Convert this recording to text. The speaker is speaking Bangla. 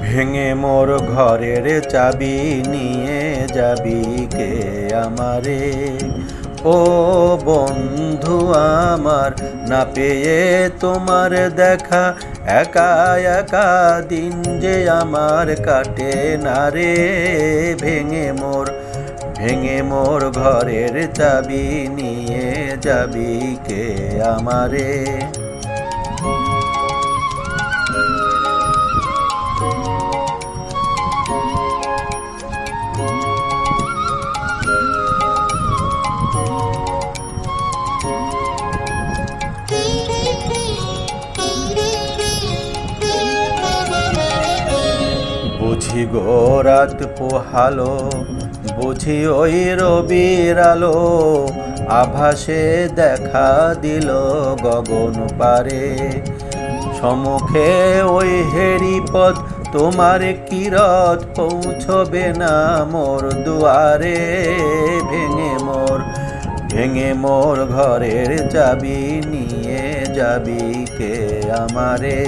ভেঙে মোর ঘরের চাবি নিয়ে যাবি কে আমারে। ও বন্ধু আমার, না পেয়ে তোমার দেখা, একা একা দিন যে আমার কাটে না রে। ভেঙে মোর ঘরের চাবি নিয়ে যাবি কে আমারে। বুঝি গো রাত পোহালো, বুঝি ওই রবির আলো, আভাসে দেখা দিল গগন পারে। সম্মুখে ওই হেরিপথ, তোমার কিরত পৌঁছবে না মোর দুয়ারে। ভেঙে মোর ঘরের চাবি নিয়ে যাবি কে আমারে।